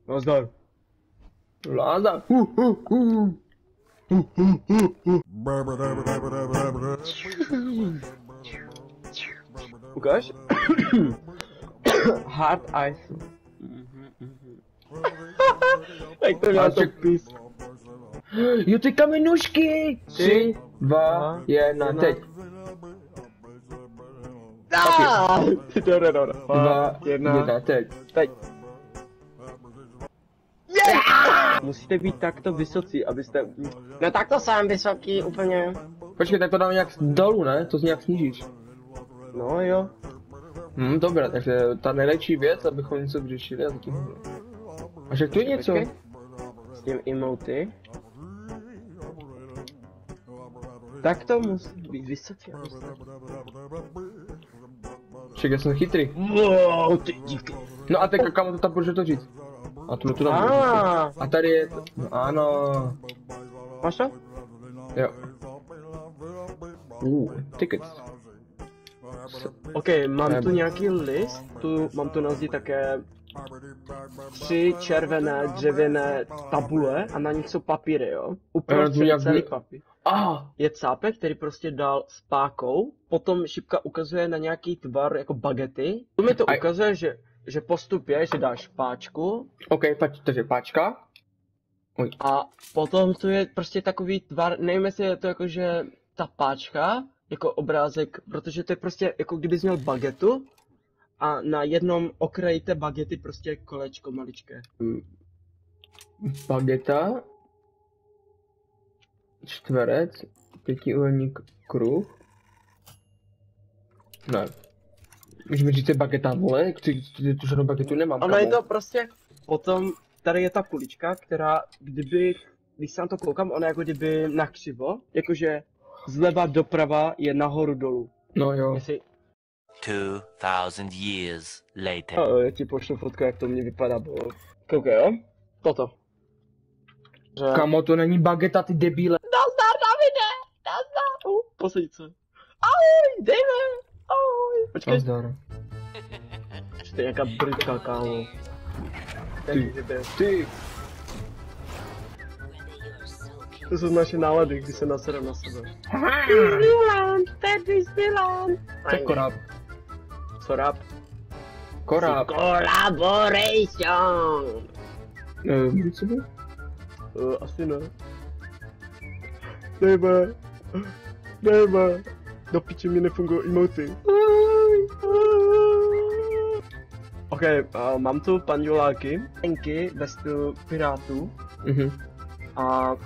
Nazdar. Vláda. Ukáž? Hard ice. Jak to měl to pís? Jo, ty kamenušky! 3, 2, 1, teď. Dobré. 2, 1, teď. Musíte být takto vysocí, abyste... No takto jsem vysoký úplně. Počkej, tak to dáme nějak dolů, ne? To z nějak snížíš. No jo. Dobré, takže ta nejlepší věc, abychom něco vyřešili a zatím. A že tu je něco? Počkej. S tím emoty. Tak to musí být vysocí, abyste... Však já jsem chytrý. Wow, ty díky. No a teď kam to tam může točit? A tu tam A tady je... No, ano. Máš to? Jo. Tickets. OK, mám tu nějaký list, mám tu na zdi také 3 červené dřevěné tabule a na nich jsou papíry, jo? Uprostřed celý papír. Je cápek, který prostě dal s pákou, potom šipka ukazuje na nějaký tvar jako bagety. Tu mi to ukazuje, že postup je, že dáš páčku. OK, takže páčka. A potom tu je prostě takový tvar, nevím jestli je to jako, že ta páčka, jako obrázek, protože to je prostě jako kdybys měl bagetu a na jednom okraji té bagety prostě kolečko maličké. Bageta, čtverec, pětiúhelník, kruh. Ne. Můžeme říct, že bageta, vole, tu žádnou bagetu nemám. Ono je to prostě, potom tady je ta kulička, která když se na to koukám, ona jako kdyby nakřivo, jakože zleva doprava je nahoru dolů. No jo. Jestli... 2000 years later. Já ti pošlu fotku, jak to mě vypadá, bo... Koukej, jo? Toto. Že... Kamo, to není bageta, ty debíle. Nazdar, Davide! Nazdar! Posaď se. Ahoj, dejme! Ahoj! Počkej. Nazdar. To je nějaká britská, kámo. Ty. To jsou naše nálady, když se naserem na sebe. Disneyland, to je Disneyland. Co koráb? Co rap? Koráb. Collaboration. Co by? Asi ne. Dejme. Do piči mi nefungují emoty. OK, mám tu panduláky, enky ve stylu pirátů. A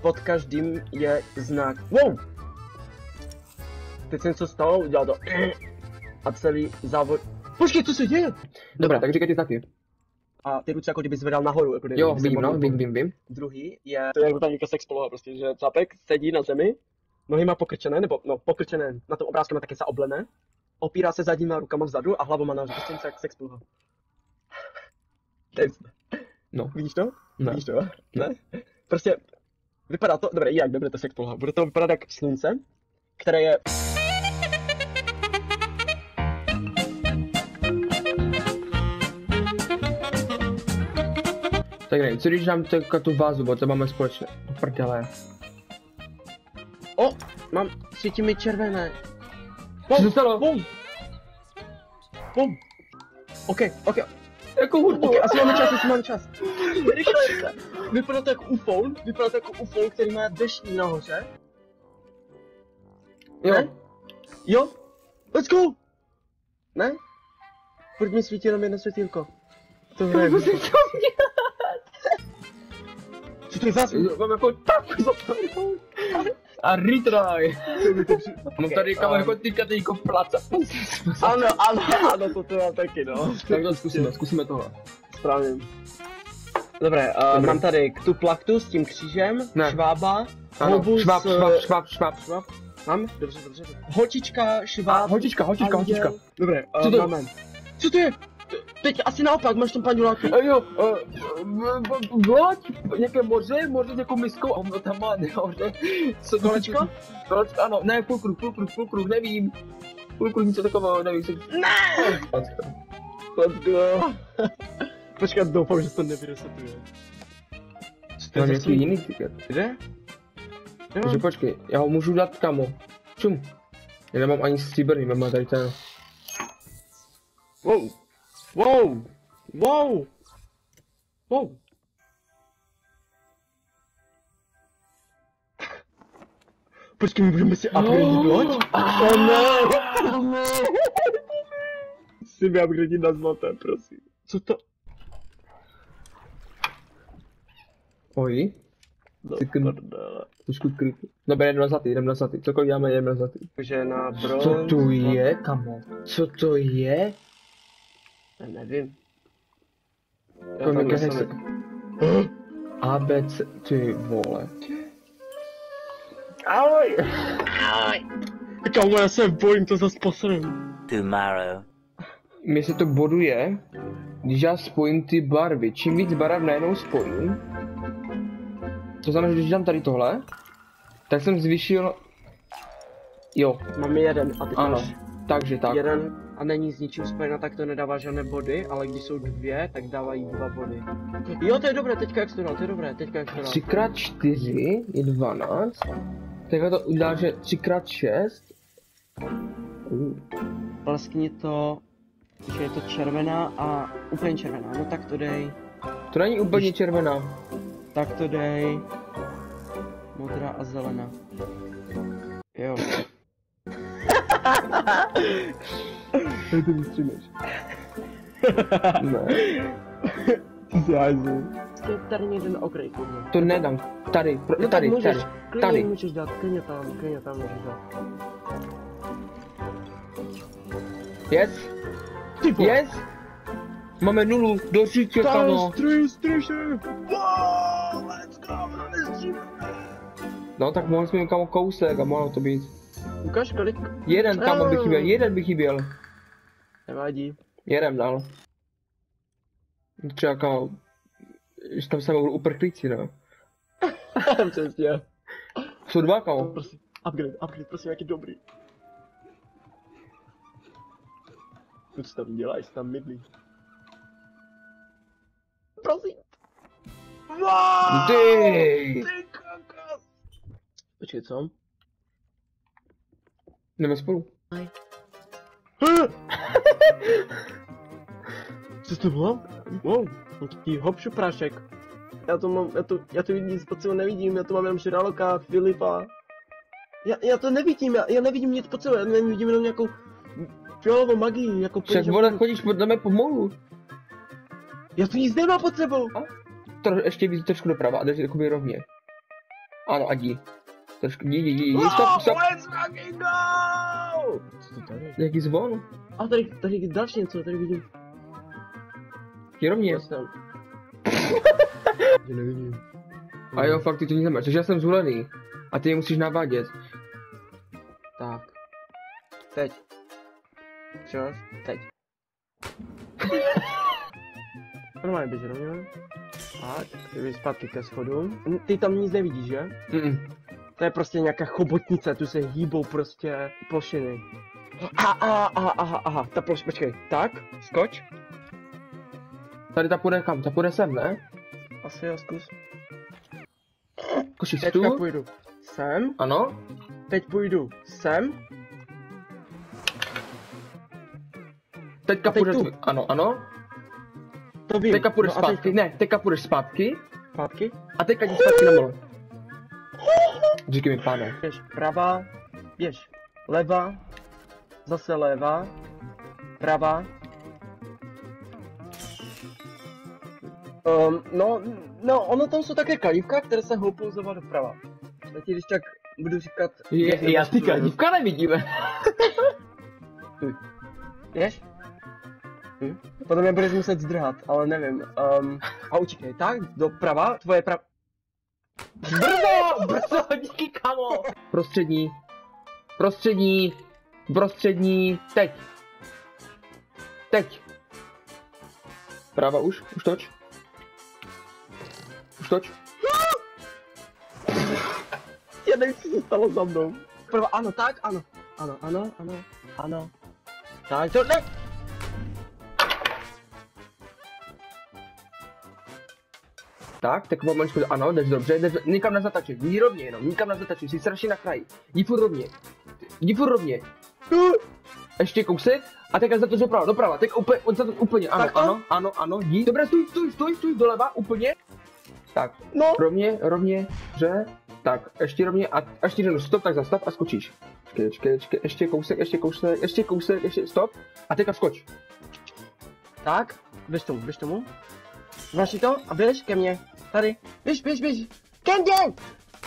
pod každým je znak. Wow! Teď jsem co stalo, udělal to. A celý závod. Počkej, co se děje? Dobrá, tak říkaj ty znaky. A ty ruce jako kdyby zvedal nahoru. Jako jo, vím. Druhý je, to je jako tam nějaká sex poloha prostě, že cápek sedí na zemi, nohy má pokrčené, nebo no pokrčené, na tom obrázku má taky zaoblené, opírá se zadníma rukama vzadu a hlavou má nahoře, prostě jak sex poloha. No. Vidíš to? Ne. Vidíš to? Ne? Prostě vypadá to, dobré, jak nebude to sex poloha, bude to vypadat jak slunce, které je... Tak nevím, co když dám tu vázu, bo to máme společně. Prdele. O, mám, svítí mi červené. Co se stalo? Bum. OK. Jako hudbu. OK, asi máme čas. Rychle. Vypadá to jako UFO, který má deštní nahoře. Jo. Ne? Jo? Let's go! Ne? Furt mi svítí jenom jedno světýlko. To hraje. Co to je zase? Mám jako tak zapadnout. A retry. Mám tady jako týkatejko placa. Ano, to mám taky, no. Tak to zkusíme tohle. Správně. Dobré, mám tady tu plachtu s tím křížem, švába, houbu šváb. Mám? Dobře. Holčička, šváb. Holčička. Dobré, máme. Co to je? teď asi naopak, máš tam paňuláky. Jo, loď, nějaké moře, nějakou miskou, a tam má nahoře. Kolečko? Kolečko, ano, ne, půlkruh, nevím. Půlkruh, něco takového, nevím. Ne! Let's go. Počkat, doufám, že to nevyresetuje. To je nějaký jiný tiket. Kde? Takže počkej, já ho můžu dát kamo. Čum. Já nemám ani stříbrný, mám tady ten. Wow. Wow. Wow. Wow. Počkej, my budeme si upgradit loď? Oh ne! Musím upgradit na zlaté, prosím. Co to? Oj. Prdele. Trošku creepy. Dobré, jdem na zlatý. Cokoliv děláme, jdem na zlatý. Takže na bronz... Co to je, kamo? Co to je? Já nevím. To je hesek. ABC, ty vole. Ahoj! Ahoj! Kámo, já se bojím, to zase posrem. Tomorrow. Mně se to boduje, když já spojím ty barvy. Čím víc barev najednou spojím, to znamená, že když dám tady tohle, tak jsem zvýšil... Jo. Máme jeden a ty ano, takže tak. Jeden a není s ničím spojena, tak to nedává žádné body, ale když jsou dvě, tak dávají 2 body. Jo, to je dobré, teďka jak jsi to dal, to je dobré, teďka jak jsi to dal. 3x4 je 12. Takhle to udělá, že 3x6. Vlastně to, že je to červená a úplně červená, no tak to dej. To není úplně červená. Tak to dej. Modrá a zelená. Jo. Ty to vystřímeš. Ne. Ty jsi hajzl. Tady někde na okraji, kurně. To nedám. Tady, No tady, můžeš, tady. Tady. Můžeš dát, klidně tam můžeš dát. Yes? Yes? Máme 0, do říče, kamo. Wow, let's go, No tak mohli jsme kamo kousek a mohlo to být. Ukaž kolik? Jeden kamo by chyběl, jeden by chyběl. Nevadí. Jeden dal. Třeba kamo, že tam se mohli uprchlíci, no. Přesně. Jsou 2 kamo. Prosím, upgrade, prosím, jak je dobrý. Co tam děláš, tam mydlí. Prosím. Wow! Ty kokos! Počkej, co? Jdeme spolu. Co to bylo? Wow, nějaký hopšu prášek. Já to nic pod sebou nevidím, já to mám jenom Širaloka, Filipa. Já to nevidím, já nevidím nic pod sebou, já nevidím jenom nějakou fialovou magii, jako však vole, chodíš pod námi pomalu. Já tu nic nemám pod sebou. Ještě víc trošku doprava a jdeš jakoby rovně. Ano, adi. Trošku, jdi, stop. Let's fucking go! Co to tady? Nějaký zvon? A tady další něco, tady vidím. Je rovně. Já nevidím. A jo, fakt ty to nic nemáš, takže já jsem zvolený. A ty je musíš navádět. Tak. Teď. Čas? Teď. Normálně běž rovně. Tak, ty zpátky ke schodům. Ty tam nic nevidíš, že? To je prostě nějaká chobotnice, tu se hýbou prostě plošiny. Aha, ta počkej, tak, skoč. Tady ta půjde kam? Ta půjde sem, ne? Asi jo, zkus. Košiš Teďka tu? půjdu sem. Ano. Teď půjdu sem. Teďka půjdeš tu. Ano. To vím. Teďka půjdeš zpátky, ne, teďka půjdeš zpátky. Zpátky? A teďka jdi zpátky na molo. Říkej mi, pane. Běž pravá, běž leva, zase leva, pravá. No, ono tam jsou také kalívka, které se houpou zleva doprava. Já ti když tak budu říkat... Já ty kalívka nevidíme. Běž? Potom je budeš muset zdrhat, ale nevím. A utíkej, tak, doprava, tvoje Brzo, díky kamo! Prostřední, teď. Zpráva už toč. Už toč. Já nevím, co se stalo za mnou. Prva, ano, tak, ano. Ano. Tak, to ne. Tak pomaličku, ano, jdeš dobře, jdeš nikam na zataček, jdi rovně jenom, nikam na zataček, jsi strašně na kraji. Jdi furt rovně. Ještě kousek a teďka zatoč doprava, teď úplně, ano, jdi. Dobré, stůj, doleva, úplně. Tak, No. rovně, dobře. Tak, ještě rovně a až ti řeknu stop, tak zastav a skočíš. Počkej, ještě kousek, stop a teďka skoč. Tak, běž tomu. Máš si to a běž ke mně. Tady, běž. Ke mně!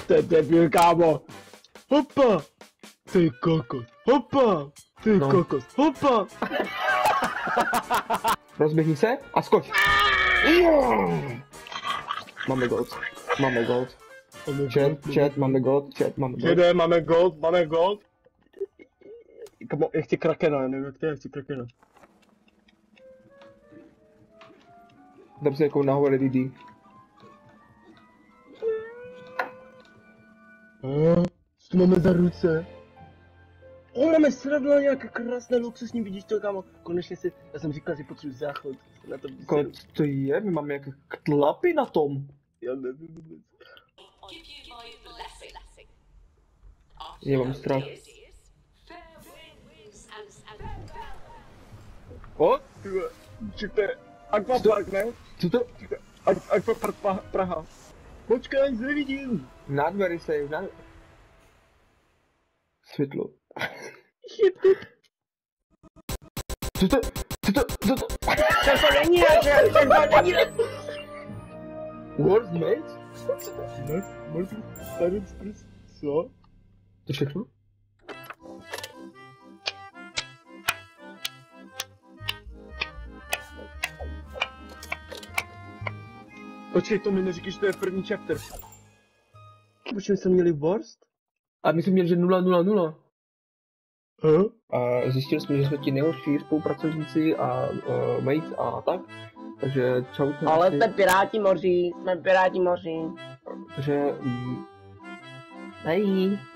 To je debil, kámo. Hopa. Ty kokos. Hopa. Ty kokos. Hopa. Rozběhni se a skoč. Máme gold. Chat, máme gold. Jede, máme gold. Kamo, já chci krakena, nevím jak ty, já chci krakena. Dám si jako nahoře LEDD. Co to máme za ruce? Máme sradlo nějaké krásné luxusní, vidíš to, kámo? Konečně já jsem říkal, že potřebuji záchod. Na to to je? My máme nějaké tlapy na tom. Já nevím vůbec. Já mám strach. O, tyhle, čekaj, Aquapark, ne? Co to? Aquapark Praha. Počkej, nevidím. Nádvory se, světlo. Co to? To není, Worst mate? Co? To všechno? Počkej, to mi neříkej, že to je první chapter. Proč jsme měli worst? A my jsme měli, že 000. Huh? A zjistili jsme, že jsme ti nejhorší spolupracovníci a mates a tak. Takže čau. Ale jsme piráti moří. Takže... Bye.